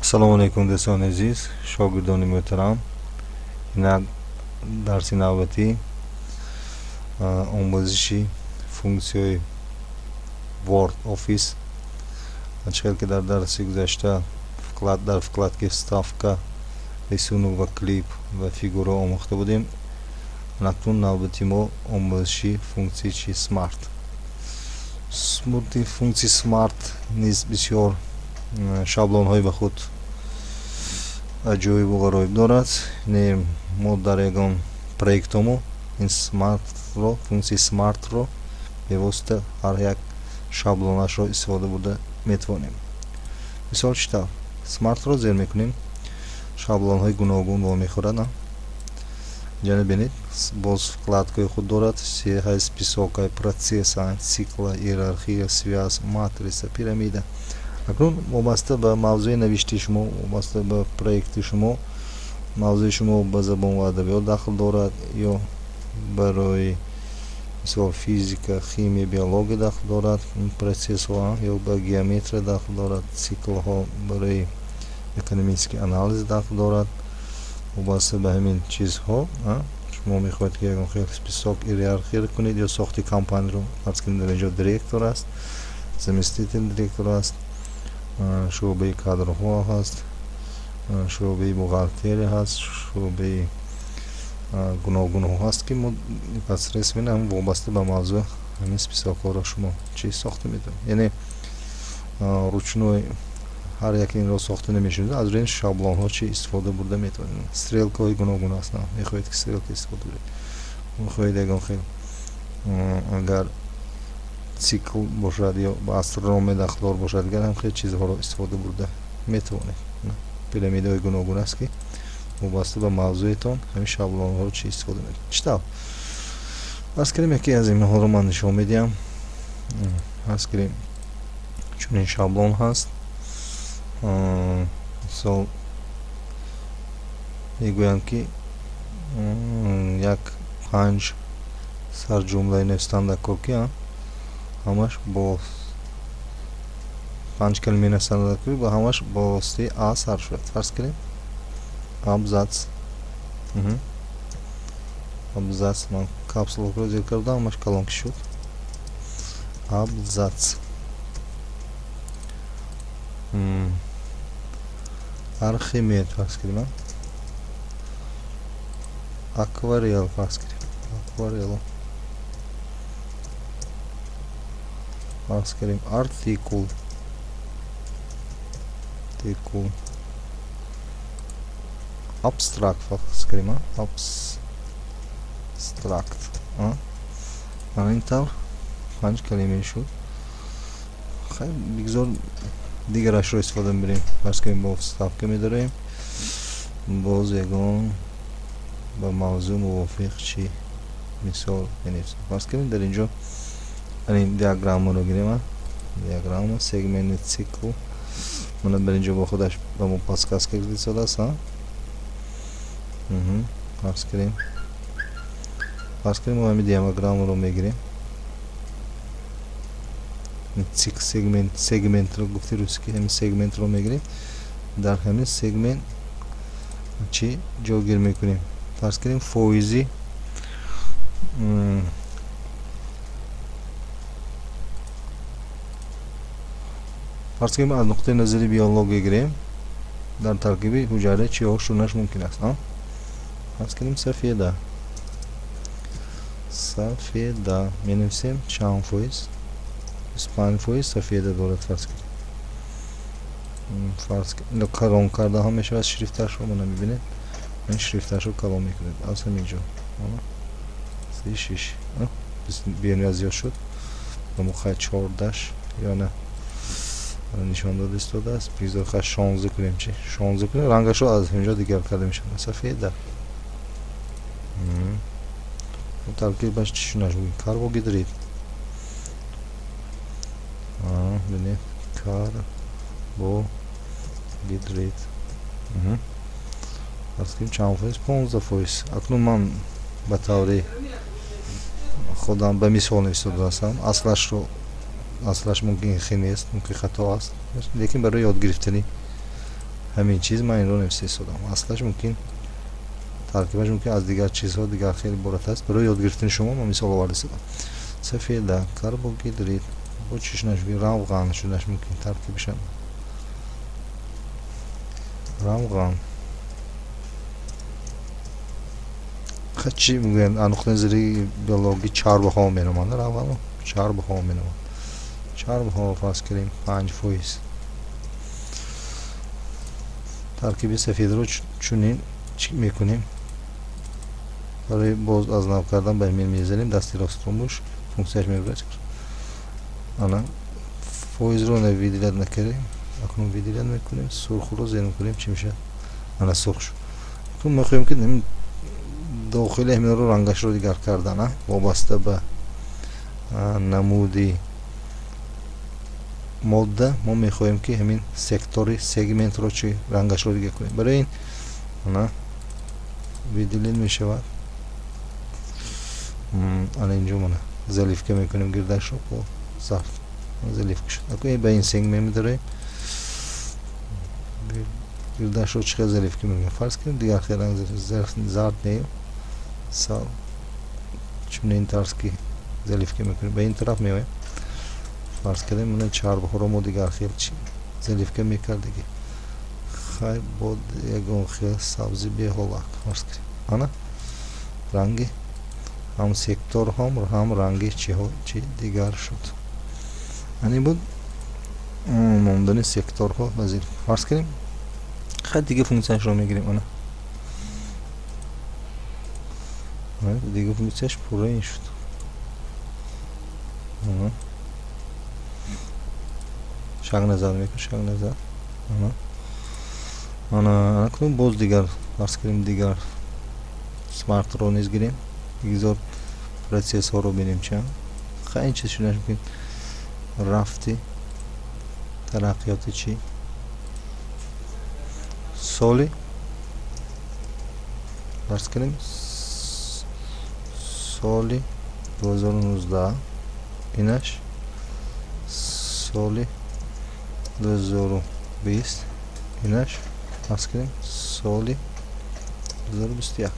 Assalomu alaykum do'stlar aziz, shogirdoni muhtaram. Darsi navbati omuzishi funksiyoyi Word Office. Achkal ke dar darsi guzashta dar vkladke vstavka, рисунок va klip va figura omukta budem. Aknun navbati mo omuzishi funksiyi Smart. Smurti funksiyi Smart низ бисёр шаблонҳои ба худ аҷоибу ғароиб дорад. Мо дар ягон проектомо ин смартро, функсияи смартро бевосита ҳар як шаблонашро истифода бурда метавонем. Мисол читав, смартро зер мекунем, шаблонҳои гуногун во мехӯрад. Ҷана бинед, боз вкладкаи худ дорад, сеҳа, списока, процесса, цикла, иерархия, связ, матриса, пирамида. Акнун вобаста ба мавзӯи навишти шумо, вобаста ба проекти шумо, мавзӯи шумо ба забон ва адабиёт дахл дорад ё барои мисол физика, химия, биология дахл дорад, процессҳо ё ба геометрия дахл дорад, циклҳо барои экономический анализ дахл дорад. Вобаста ба ҳамин чизҳо шумо мехоҳед ки ягон хел список иерархия кунед ё сохти компанияро. Фарз кунед дар инҷо директор аст, заместитель директор аст, шӯъбаи кадрҳо ҳаст, шӯъбаи бухгалтерия ҳаст, шӯъбаи гуногунҳо ҳаст ки мо непосредственно вобаста ба мавзӯъ ҳамин списокҳоро шумо чиз сохта метавонед. Яъне ручной ҳар як инро сохта намешавед, аз рӯи шаблонҳо чи истифода бурда метавонед. Стрелкаҳои гуногун аст, мехоҳед ки стрелка истифода буред, мехоҳед ягон хел агар цикл бошад ё ба астрономия дахлдор бошад, гар ҳам хел чизҳоро истифода бурда метавонед. Пирамидаҳои гуногун аст ки вобаста ба мавзӯетон ҳамин шаблонҳоро чи истифода метавонед. Читав, аз кирем яке аз инҳоро ман нишон медиҳам. аз кирем чунин шаблон ҳаст. Мисол мегӯям ки як 5 сарҷумлаи навистандакорки ҳамаш бо 5 калимаи навистандакорки ба ҳамаш бо воситаи а сар шуд. Фарз кунем абзац. Абзац ман капсуларо зер кардам, ҳамаш калон ки шуд. Абзац. Архимед фарз кунем. Акварел фарз кунем. Акварел. Фарз кунем артикул. Артикул. Абстракт фарз кунем. Абстракт. Ана ин тавр 5 калимаи шуд. хай бигзор дигарашро истифода мебарем. фарз кунем бо вставка медорем, боз ягон ба мавзӯъ мувофиқ чи мисол менависем. фарз кунем дар инҷо ин диаграммаро гирем. Диаграмма сегментни цикл мана дар инҷо бо худаш ба мо подсказка дистода аст. фарз кунем мо ҳамин диаграммаро мегирем. цикл сегментро гуфти рӯзки ҳамин сегментро мегирем. дар ҳамин сегмент чи ҷойгир мекунем. фарз кунем фоизи фарз кунем аз нуқтаи назари биология гирем. дар таркиби ҳуҷайра чиҳо шунаш мумкин аст. фарз кунем сафеда. Сафеда менависем чанд фоиз? 25% сафеда дорад. фарз кунем. фарз кунем калон карда ҳам мешавад шрифташро мана мебинед. ин шрифташро калон мекунед. аз ҳаминҷо 36 биёни аз зиёд шуд. мо хай 14 ё на нишон дода истодааст. бигзор хай 16 кунем. чи 16 кунем. рангашро аз ҳаминҷо дигар карда мешавад. сафеда. таркибаш чӣ шунаш буд? Карбогидрид. бинед карбогидрид. фарз кунем чанд фоиз? 15%. акнун ман ба таври худам ба мисол навистодааст. аслаш мумкин хеле нест, мумкин хато аст, лекин барои ёд гирифтани همین چیز من این رو نفسیس دادم. اصلاش ممکن ترکیبش ممکن از دیگر چیزها دیگر خیلی بالاتر است. برای یاد گرفتن شما من مثال آورده سادم. سفیده کربوهیدرات با چیش نشوی روغن شدنش ممکن ترکیبش هم روغن چی میگن نقطه نظری بیولوژی 4 بها می‌نامند روغن 4 بها می‌نامند 4 بها فرض کنیم 5% ترکیب سفید رو چونین چی میکنیم برای باز از ناب کردن به ایمیل میزنیم دستی راست رومش فونکسیش میگذاره انا فویز رو نویدیلت نکردیم اکنون ویدیلت میکنیم سرخ رو زیر میکنیم چی میشه انا سرخ شد اکنون میخوایم که داخل همین رو رنگش رو دیگر کردن وابسته به نمودی ماده ما میخوایم که همین سکتوری سگمنت رو چی رنگش رو دیگه کنیم برای این انا ویدیلین میشود انا اینجا منه زلیف که میکنیم گردش رو با زرد زلیف کشد اکنون به این سگمنت میداره گردش رو چقدر زلیف که میکنیم فرض کنیم دیگر خیلی رنگ زرد نیم سال چون این طرز که زلیف که میکنیم به این طرف میایم فرض کنیم من 4 بخورم و دیگر خیلی چی زلیف که میکرد دیگه خیلی بود یکون خیلی سبزی به هلاک فرض کنیم انا رنگی هم سکتور هم رنگی چی دیگر شد یعنی بود ماندن سکتور ها بازی فرض کنیم خیلی دیگه فونکسیونش رو میگیریم انا دیگه فونکسیونش پوره این شد شق نظر میکنم شق نظر انا کنیم باز دیگر فرض کنیم دیگر سمارت رو نیز گیریم دیگر پروسسور رو بینیم چند خیلی چیز شدنش میکنیم رفتی ترقیات چی سالی فرض کنیم سالی 2019 اینش سالی 2020 اینش فرض کنیم سالی 2021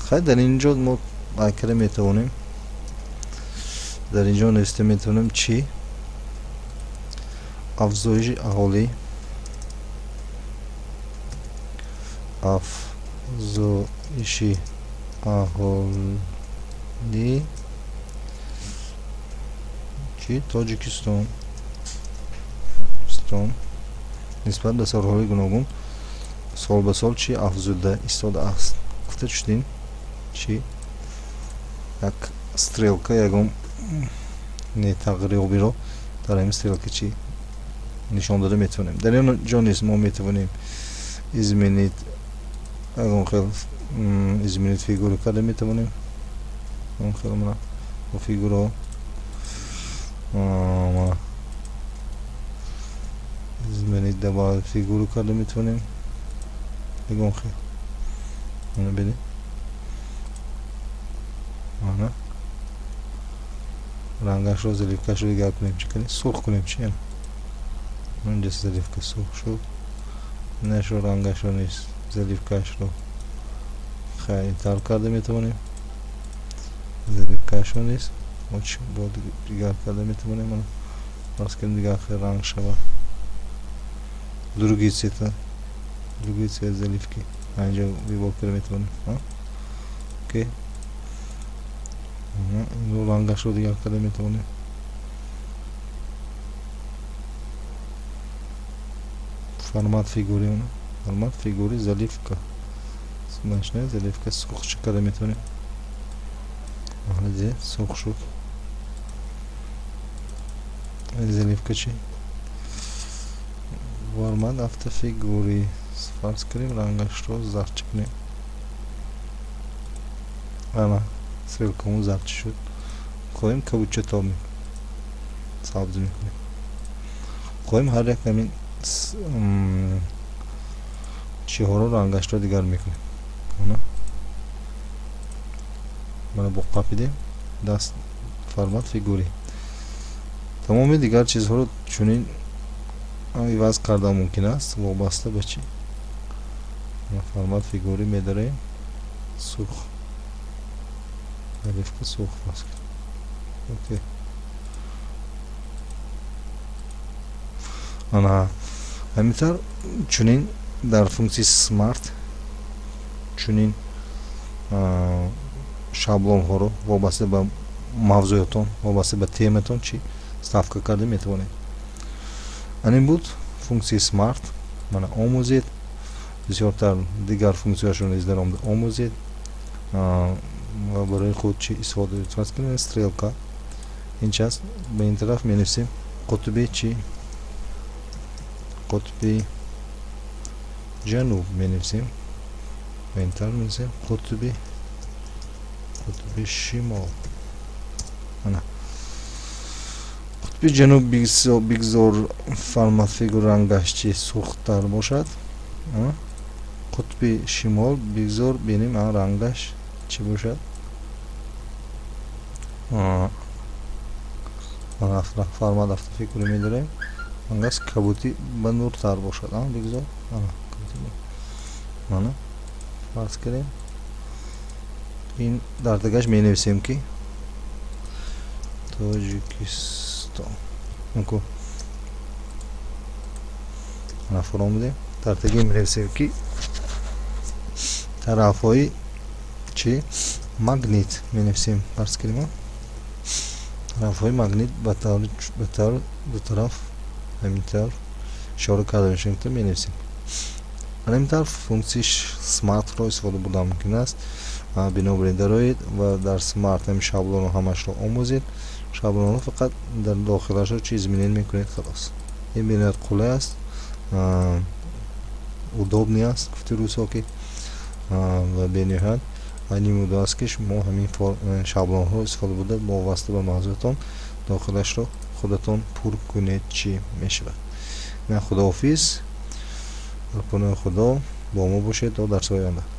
خیلی در اینجا ما اکره میتونیم در اینجا نوشته میتونیم چی افزایش اهالی افزایش اهالی چی تاجیکستان نسبت به سالهای گوناگون سال به سال چی افزوده ایستاده است گفته شدیم چی یک استریلکا یکم تغییری رو در این استریلکا چی نشان داده میتونیم در این جا نیست ما میتونیم izmenit اون خیلی izmenit فیگور کرده میتونیم اون خیلی من و فیگور ما izmenit دبا فیگور کرده میتونیم بگم خیلی اونو بده انا رنگش رو زلیفکش رو دیگر کنیم چی کنیم سرخ کنیم چی هم اونجا زلیفکش سرخ شد نش رو رنگش رو نیست زلیفکش رو خیلی تر کرده میتونیم زلیفکش رو نیست و چی با دیگر کرده میتونیم اونو باز کنیم دیگر خیلی رنگ شود другий цвета другий цвет заливки اینجا بیبار کرده میتونیم اوکی این رنگش رو دیگر کرده میتونیم формат фигуры اون формат фигуры заливка смачная заливка سرخ کرده میتونیم حالا سرخ شد заливка چی формат автофигуры فرض کنیم رنگش رو زرد کنیم انا سرکمون زرد شد خواهیم کبوچه تا میکنیم سبز میکنیم خواهیم هر یک همین چی ها رو رنگش رو دیگر میکنیم من با قاپیدیم دست فرمات فیگوری تمامی دیگر چیزها رو چونین иваз кардан мумкин аст вобаста ба чӣ формат фигурӣ медарем сурх алифка сурх фарз кунем окей ана ҳаминтар чунин дар функсияи smart чунин шаблонҳоро вобаста ба мавзӯъотон вобаста ба тематон чӣ ставка карда метавонед. Анин буд функсияи smart мана омӯзед бисёртар дигар функсияшон низ дар омада омӯзед ва барои худ чӣ истифода фарз кунед стрелка инчаст ба ин тараф менависем қутби чӣ қутби ҷануб менависем ба ин тараф менависем қутби шимол ана қутби ҷануб бигзор формат фигур рангаш чӣ сурхтар бошад қутби шимол бигзор бинем рангаш чӣ бошад формат автофикури медорем ангас кабути ба нуртар бошад бигзор мана фарз кардем ин дар тагаш менависем ки тоҷикистон онку нафуром будем дар таги менависем ки тарафҳои чӣ магнит менависем фарз кардем тарафҳои магнит ба тавр ду тараф ҳамин тавр ишора карда мешавем ки менависем ҳамин тавр функсияи smart-ро истифода бурда мумкин аст бинобар ин дароед ва дар smart ҳамин шаблонро ҳамашро омӯзед шаблонро фақат дар дохилашро чӣ изменен мекунед халос ин бинояд қулай аст удобный аст гуфти рӯзҳо ки ва бениҳоят айни муддо аст ки шумо ҳамин шаблонҳо истифода бурда вобаста ба мавзӯътон дохилашро худатон пур кунед чӣ мешавад. Худоҳофиз. Дар паноҳи Худо бо мо бошед то дарсҳои оянда.